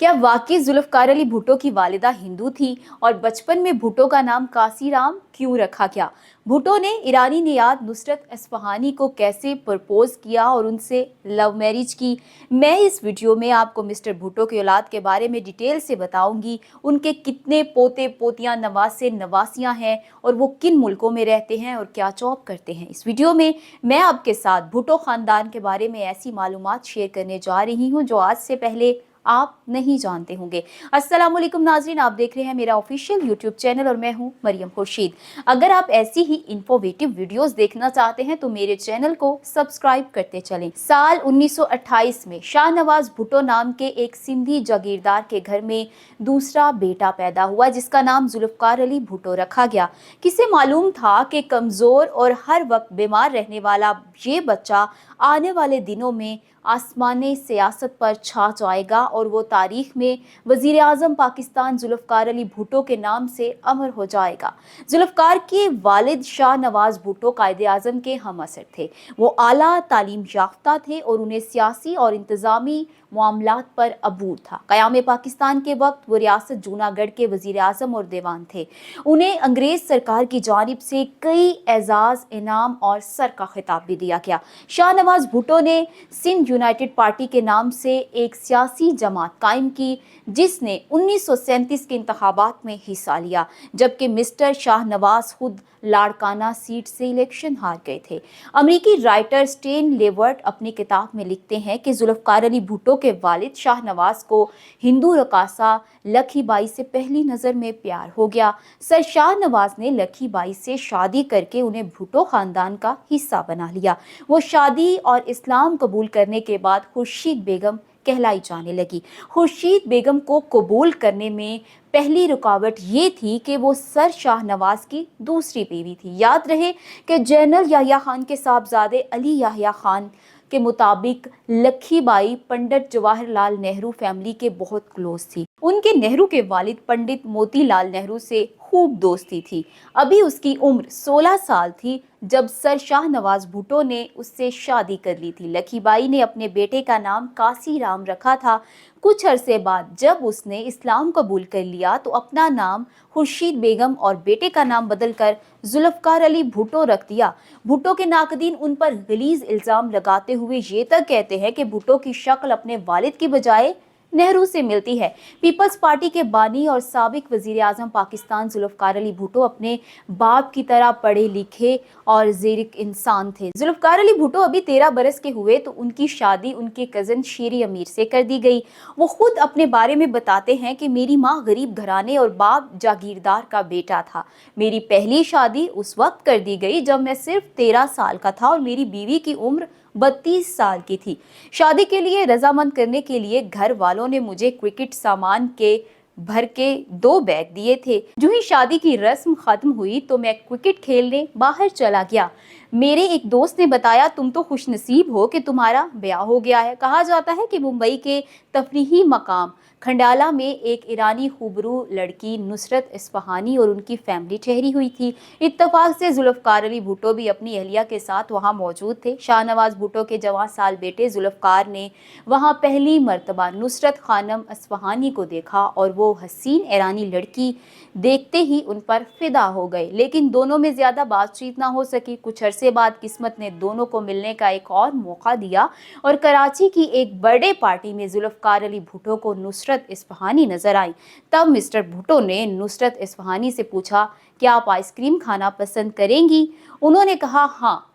क्या वाकई जुल्फकार अली भुट्टो की वालिदा हिंदू थी और बचपन में भुट्टो का नाम कासीराम क्यों रखा गया? भुट्टो ने ईरानी नियाद नुसरत इस्फहानी को कैसे प्रपोज किया और उनसे लव मैरिज की? मैं इस वीडियो में आपको मिस्टर भुट्टो की औलाद के बारे में डिटेल से बताऊंगी। उनके कितने पोते पोतियां नवासे नवासियां हैं और वो किन मुल्कों में रहते हैं और क्या जॉब करते हैं। इस वीडियो में मैं आपके साथ भुट्टो खानदान के बारे में ऐसी मालूमात शेयर करने जा रही हूँ जो आज से पहले आप नहीं जानते होंगे। अस्सलाम वालेकुम नाज़रीन, आप देख रहे हैं मेरा ऑफिशियल यूट्यूब चैनल और मैं हूं मरियम खुर्शीद। अगर आप ऐसी ही इंफॉर्मेटिव वीडियोस देखना चाहते हैं तो मेरे चैनल को सब्सक्राइब करते चलें। साल 1928 में शाहनवाज भुट्टो नाम के एक सिंधी जागीरदार के घर में दूसरा बेटा पैदा हुआ जिसका नाम जुल्फकार अली भुट्टो रखा गया। किसे मालूम था कि कमजोर और हर वक्त बीमार रहने वाला ये बच्चा आने वाले दिनों में आसमानी सियासत पर छा जाएगा और वो तारीख में वजीर आजम पाकिस्तान जुल्फकार अली भुट्टो के नाम से अमर हो जाएगा। जुल्फकार के वालिद शाह नवाज भुट्टो कायदे आजम के हम असर थे। वो आला तालीम याफ्ता थे और उन्हें सियासी और इंतजामी मामलात पर अबूर था। क़याम पाकिस्तान के वक्त वो रियासत जूनागढ़ के वजीर आजम और देवान थे। उन्हें अंग्रेज सरकार की जानिब से कई एजाज, इनाम और सर का खिताब भी दिया गया। शाह नवाज भुट्टो ने सिंध यूनाइटेड पार्टी के नाम से एक सियासी जमात कायम की जिसने 1937 के इंतखाबात में हिस्सा लिया, जबकि मिस्टर शाह नवाज खुद लाड़काना सीट से इलेक्शन हार गए थे। अमेरिकी राइटर स्टेन लेवर्ट अपनी किताब में लिखते हैं कि जुल्फकार अली भुट्टो के वालिद शाह नवाज को हिंदू रकासा लखी बाई से पहली नज़र में प्यार हो गया। सर शाह नवाज ने लखी बाई से शादी करके उन्हें भुट्टो खानदान का हिस्सा बना लिया। वो शादी और इस्लाम कबूल करने के बाद खुर्शीद बेगम कहलाई जाने लगी। खुर्शीद बेगम को कबूल करने में पहली रुकावट ये थी कि वो सर शाह नवाज की दूसरी बीवी थी। याद रहे कि जनरल याह्या खान के साहबजादे अली याह्या खान के मुताबिक लखी बाई पंडित जवाहरलाल नेहरू फैमिली के बहुत क्लोज थी। उनके नेहरू के वालिद पंडित मोतीलाल नेहरू से खूब दोस्ती थी। अभी उसकी उम्र 16 साल थी जब सर शाह नवाज भुट्टो ने उससे शादी कर ली थी। लखी बाई ने अपने बेटे का नाम कासीराम रखा था। कुछ अरसे बाद जब उसने इस्लाम कबूल कर लिया तो अपना नाम खुर्शीद बेगम और बेटे का नाम बदलकर जुल्फकार अली भुट्टो रख दिया। भुट्टो के नाकदीन उन पर गलीज इल्जाम लगाते हुए ये तक कहते हैं कि भुट्टो की शक्ल अपने वालिद की बजाय नेहरू से मिलती है। पीपल्स पार्टी के बानी और साबिक वजीर आजम पाकिस्तान जुल्फकार अली भुट्टो अपने बाप की तरह पढ़े लिखे और ज़ेरिक इंसान थे। जुल्फकार अली भुट्टो अभी 13 बरस के हुए तो उनकी शादी उनके कज़न शेरी अमीर से कर दी गई। वो खुद अपने बारे में बताते हैं कि मेरी माँ गरीब घराने और बाप जागीरदार का बेटा था। मेरी पहली शादी उस वक्त कर दी गई जब मैं सिर्फ 13 साल का था और मेरी बीवी की उम्र 32 साल की थी। शादी के लिए रजामंद करने के लिए घर वालों ने मुझे क्रिकेट सामान के भर के 2 बैग दिए थे। जो ही शादी की रस्म खत्म हुई तो मैं क्रिकेट खेलने बाहर चला गया। मेरे एक दोस्त ने बताया, तुम तो खुशनसीब हो कि तुम्हारा ब्याह हो गया है। कहा जाता है कि मुंबई के तफरीही मकाम खंडाला में एक ईरानी खूबरू लड़की नुसरत इस्फहानी और उनकी फैमिली ठहरी हुई थी। इत्तफाक से जुल्फकार अली भुट्टो भी अपनी अहलिया के साथ वहां मौजूद थे। शाहनवाज भुट्टो के जवान साल बेटे जुल्फकार ने वहां पहली मर्तबा नुसरत खानम इस्फहानी को देखा और वो हसीन ईरानी लड़की देखते ही उन पर फिदा हो गए, लेकिन दोनों में ज्यादा बातचीत ना हो सकी। कुछ अरसे बाद किस्मत ने दोनों को मिलने का एक और मौका दिया और कराची की एक बर्थडे पार्टी में जुल्फकार अली भुट्टो को नुसरत इस्फहानी नजर आई। तब मिस्टर भुट्टो ने नुसरत इस्फहानी से पूछा, क्या आप आइसक्रीम खाना पसंद करेंगी? उन्होंने कहा हाँ।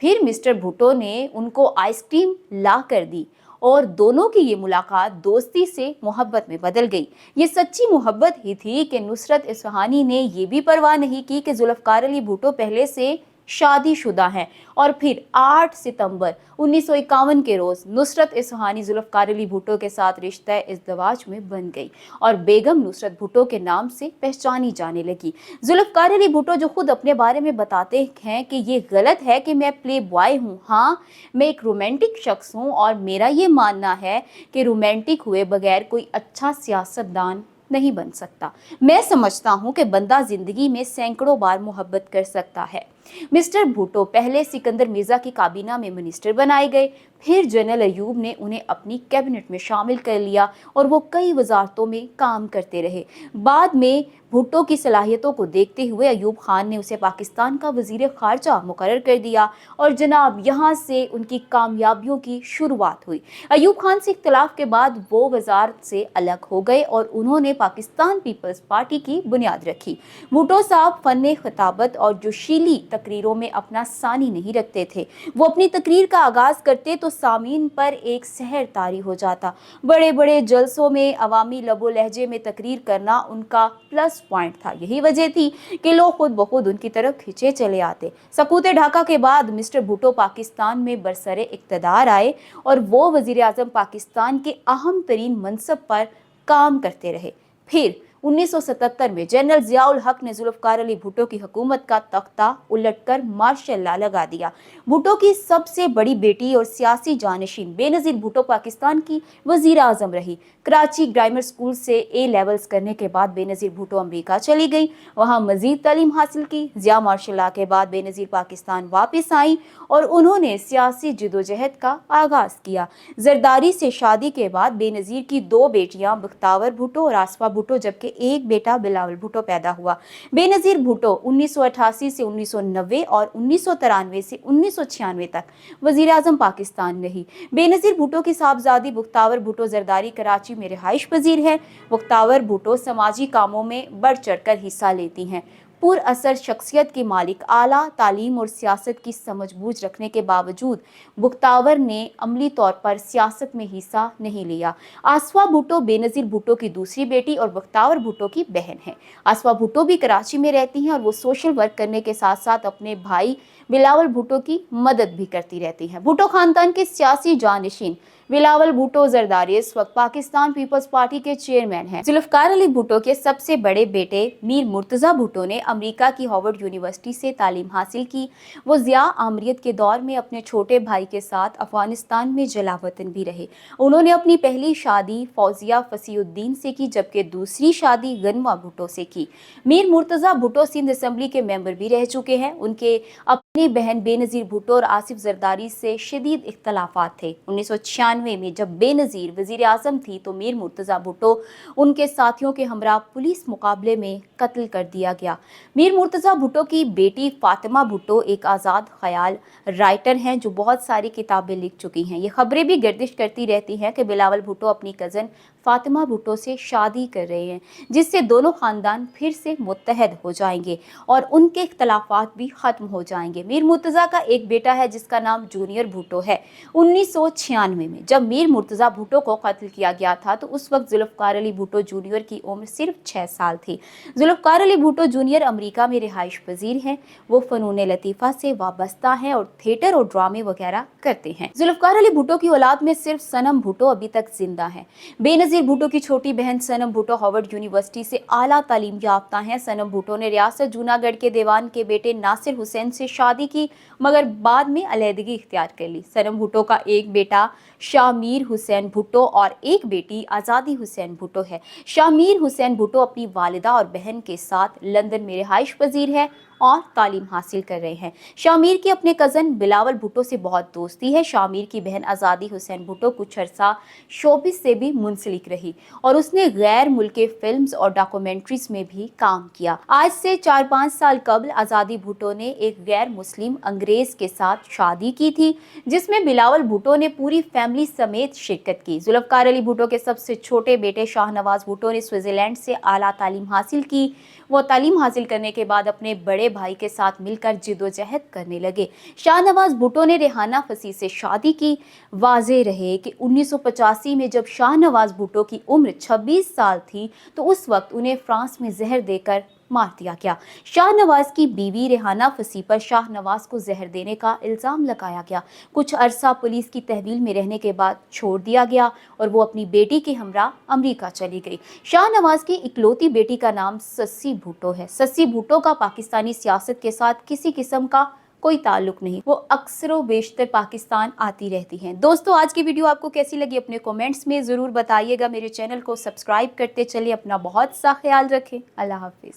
फिर मिस्टर भुट्टो ने उनको आइसक्रीम ला कर दी और दोनों की ये मुलाकात दोस्ती से मोहब्बत में बदल गई। ये सच्ची मोहब्बत ही थी कि नुसरत इस्फहानी ने ये भी परवाह नहीं की कि जुल्फकार अली भुट्टो पहले से शादीशुदा हैं। और फिर 8 सितंबर 1951 के रोज नुसरत इस्फहानी जुल्फकार अली भुट्टो के साथ रिश्ता इज़्दिवाज में बन गई और बेगम नुसरत भुट्टो के नाम से पहचानी जाने लगी। जुल्फकार अली भुट्टो जो खुद अपने बारे में बताते हैं कि ये गलत है कि मैं प्ले बॉय हूँ, हाँ मैं एक रोमांटिक शख्स हूँ और मेरा ये मानना है कि रोमांटिक हुए बगैर कोई अच्छा सियासतदान नहीं बन सकता। मैं समझता हूँ कि बंदा जिंदगी में सैकड़ों बार मोहब्बत कर सकता है। मिस्टर भुट्टो पहले सिकंदर मिर्जा की काबीना में मिनिस्टर बनाए गए, फिर जनरल अयूब ने उन्हें अपनी कैबिनेट में शामिल कर लिया और वो कई वजारतों में काम करते रहे। बाद में भुट्टो की सलाहियतों को देखते हुए अयूब खान ने उसे पाकिस्तान का वजीर खारजा मुकर्रर कर दिया और जनाब यहाँ से उनकी कामयाबियों की शुरुआत हुई। अयूब खान से इख्तिलाफ के बाद वो वजारत से अलग हो गए और उन्होंने पाकिस्तान पीपल्स पार्टी की बुनियाद रखी। भुट्टो साहब फन खिताबत और जोशीली तकरीरों में अपना सानी नहीं रखते थे। वो अपनी तकरीर का आगाज करते तो सामीन पर एक सहर तारी हो जाता। बड़े बड़े जलसों में अवामी लबो लहजे में तकरीर करना उनका प्लस पॉइंट था। यही वजह थी कि लोग खुद बखुद उनकी तरफ खिंचे चले आते। सकूते ढाका के बाद मिस्टर भुट्टो पाकिस्तान में बरसरे इक्तदार आए और वो वजीर आजम पाकिस्तान के अहम तरीन मनसब पर काम करते रहे। फिर 1977 में जनरल जियाउल हक ने जुल्फकार अली भुट्टो की हुकूमत का तख्ता उलटकर मार्शल लॉ लगा दिया। भुट्टो की सबसे बड़ी बेटी और सियासी जानशीन बेनजीर भुट्टो पाकिस्तान की वजीर आजम रही। कराची ग्रामर स्कूल से ए लेवल्स करने के बाद बेनजीर भुट्टो अमेरिका चली गई, वहां मजीद तालीम हासिल की। जिया मार्शल लॉ के बाद बेनजीर पाकिस्तान वापस आई और उन्होंने सियासी जिदोजहद का आगाज किया। जरदारी से शादी के बाद बेनजीर की 2 बेटियां बख्तावर भुट्टो और आसफा भुट्टो जबकि एक बेटा बिलावल भुट्टो पैदा हुआ। बेनजीर भुट्टो 1988 से 1990 और 1993 से 1996 तक वजीर आजम पाकिस्तान रही। बेनजीर भुट्टो की साहबजादी बख्तावर भुट्टो जरदारी कराची में रिहाइश पजीर है। बख्तावर भुट्टो समाजी कामों में बढ़ चढ़कर हिस्सा लेती हैं। पुर असर शख्सियत के मालिक, आला तालीम और सियासत की समझ बूझ रखने के बावजूद बख्तावर ने अमली तौर पर सियासत में हिस्सा नहीं लिया। आसफा भुट्टो बेनजीर भुट्टो की दूसरी बेटी और बख्तावर भुट्टो की बहन है। आसफा भुट्टो भी कराची में रहती हैं और वो सोशल वर्क करने के साथ साथ अपने भाई बिलावल भुट्टो की मदद भी करती रहती हैं। भुट्टो खानदान के सियासी जानशीन बिलावल भुट्टो जरदारी इस वक्त पाकिस्तान पीपल्स पार्टी के चेयरमैन हैं। जुल्फकार अली भुट्टो के सबसे बड़े बेटे मीर मुर्तजा भुट्टो ने अमेरिका की हार्वर्ड यूनिवर्सिटी से तालीम हासिल की। वो जिया आमरीत के दौर में अपने छोटे भाई के साथ अफगानिस्तान में जलावतन भी रहे। उन्होंने अपनी पहली शादी फौजिया फसीउद्दीन से की जबकि दूसरी शादी गनवा भुट्टो से की। मीर मुर्तजा भुट्टो सिंध असेंबली के मेंबर भी रह चुके हैं। उनके अपनी बहन बेनजीर भुट्टो और आसिफ जरदारी से शदीद इख्तलाफात थे। 1996 में जब बेनजीर वजीर आजम थी तो मीर मुर्तजा भुट्टो उनके साथियों के हमरा पुलिस मुकाबले में कत्ल कर दिया गया। मीर मुर्तजा भुट्टो की बेटी फातिमा भुट्टो एक आज़ाद ख्याल राइटर हैं जो बहुत सारी किताबें लिख चुकी हैं। ये खबरें भी गर्दिश करती रहती हैं कि बिलावल भुट्टो अपनी कज़न फातिमा भुट्टो से शादी कर रहे हैं जिससे दोनों खानदान फिर से मुत्तहद हो जाएंगे और उनके इख्तलाफात भी ख़त्म हो जाएंगे। मीर मुर्तजा का एक बेटा है जिसका नाम जूनियर भुट्टो है। 1996 में जब मीर मुर्तजा भुट्टो को कत्ल किया गया था तो उस वक्त जुल्फकार अली भुट्टो जूनियर की उम्र सिर्फ 6 साल थी। जुल्फकार अली भुट्टो जूनियर अमेरिका में रिहाइश पजीर हैं। वो फनून लतीफ़ा से वाबस्ता हैं और थिएटर और ड्रामे वगैरह करते हैं। जुल्फकार अली भुट्टो की औलाद में सिर्फ सनम भुट्टो अभी तक जिंदा है। बेनजीर भुट्टो की छोटी बहन सनम भुट्टो हार्वर्ड यूनिवर्सिटी से आला तालीम याफ्ता हैं। सनम भुट्टो ने रियासत जूनागढ़ के देवान के बेटे नासिर हुसैन से शादी की मगर बाद में अलहदगी इख्तियार कर ली। सनम भुट्टो का एक बेटा शामीर हुसैन भुट्टो और एक बेटी आज़ादी हुसैन भुट्टो है। शामीर हुसैन भुट्टो अपनी वालिदा और बहन के साथ लंदन में रिहाइश पजीर है और तालीम हासिल कर रहे हैं। शामीर की अपने कज़न बिलावल भुट्टो से बहुत दोस्ती है। शामीर की बहन आज़ादी हुसैन भुट्टो कुछ अरसा शोबिस से भी मुंसलिक रही और उसने गैर मुल्की फिल्म्स और डॉक्यूमेंट्रीज में भी काम किया। आज से 4-5 साल कबल आज़ादी भुट्टो ने एक गैर मुस्लिम अंग्रेज के साथ शादी की थी जिसमें बिलावल भुट्टो ने पूरी फैमिली समेत शिरकत की। जुल्फकार अली भुट्टो के सबसे छोटे बेटे शाहनवाज भुट्टो ने स्विट्जरलैंड से आला तालीम हासिल की। वो तालीम हासिल करने के बाद अपने बड़े भाई के साथ मिलकर जिदोजहद करने लगे। शाहनवाज भुट्टो ने रेहाना फसी से शादी की। वाज़ेह रहे कि 1985 में जब शाहनवाज भुट्टो की उम्र 26 साल थी तो उस वक्त उन्हें फ्रांस में जहर देकर मार दिया गया। शाहनवाज की बीवी रेहाना फसी पर शाहनवाज को जहर देने का इल्ज़ाम लगाया गया। कुछ अरसा पुलिस की तहवील में रहने के बाद छोड़ दिया गया और वो अपनी बेटी के हमरा अमेरिका चली गई। शाहनवाज की इकलौती बेटी का नाम सस्सी भुट्टो है। सस्सी भुट्टो का पाकिस्तानी सियासत के साथ किसी किस्म का कोई ताल्लुक नहीं। वो अक्सर व बेशतर पाकिस्तान आती रहती हैं। दोस्तों, आज की वीडियो आपको कैसी लगी अपने कमेंट्स में ज़रूर बताइएगा। मेरे चैनल को सब्सक्राइब करते चलिए। अपना बहुत सा ख्याल रखें। अल्लाह हाफिज़।